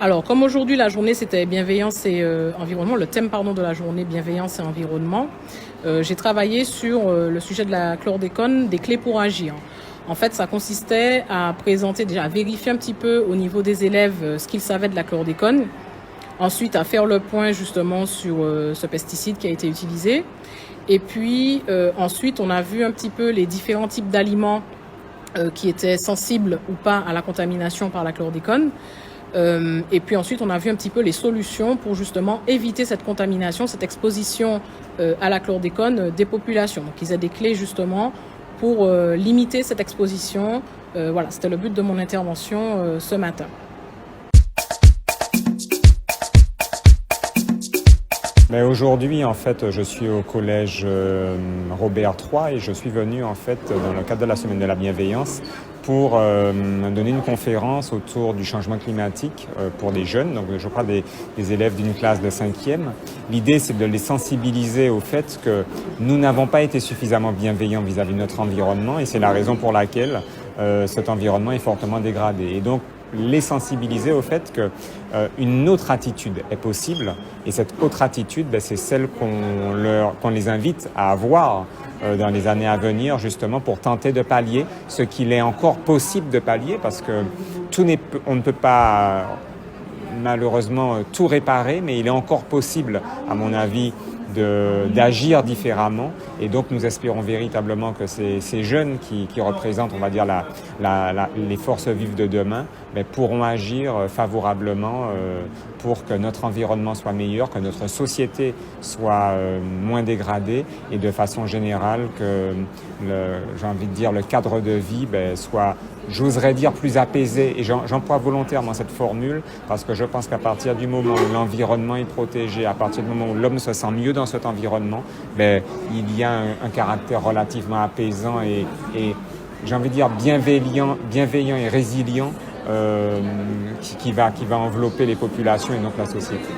Alors, comme aujourd'hui la journée c'était bienveillance et environnement, le thème de la journée bienveillance et environnement, j'ai travaillé sur le sujet de la chlordécone, des clés pour agir. En fait, ça consistait à présenter, déjà à vérifier un petit peu au niveau des élèves ce qu'ils savaient de la chlordécone, ensuite à faire le point justement sur ce pesticide qui a été utilisé, et puis ensuite on a vu un petit peu les différents types d'aliments qui étaient sensibles ou pas à la contamination par la chlordécone. Et puis ensuite, on a vu un petit peu les solutions pour justement éviter cette contamination, cette exposition à la chlordécone des populations. Donc, ils aient des clés justement pour limiter cette exposition. Voilà, c'était le but de mon intervention ce matin. Mais aujourd'hui, en fait, je suis au collège Robert III et je suis venu, en fait, dans le cadre de la Semaine de la Bienveillance pour donner une conférence autour du changement climatique pour des jeunes, donc je crois des élèves d'une classe de 5e. L'idée, c'est de les sensibiliser au fait que nous n'avons pas été suffisamment bienveillants vis-à-vis de notre environnement et c'est la raison pour laquelle cet environnement est fortement dégradé. Et donc, les sensibiliser au fait qu'une autre attitude est possible et cette autre attitude, c'est celle qu'on les invite à avoir dans les années à venir justement pour tenter de pallier ce qu'il est encore possible de pallier parce que on ne peut pas malheureusement tout réparer mais il est encore possible à mon avis d'agir différemment et donc nous espérons véritablement que ces jeunes qui représentent, on va dire, les forces vives de demain, pourront agir favorablement pour que notre environnement soit meilleur, que notre société soit moins dégradée et de façon générale que, j'ai envie de dire, le cadre de vie soit, j'oserais dire, plus apaisé. Et j'emploie volontairement cette formule parce que je pense qu'à partir du moment où l'environnement est protégé, à partir du moment où l'homme se sent mieux dans cet environnement, il y a un caractère relativement apaisant et j'ai envie de dire bienveillant et résilient qui va envelopper les populations et donc la société.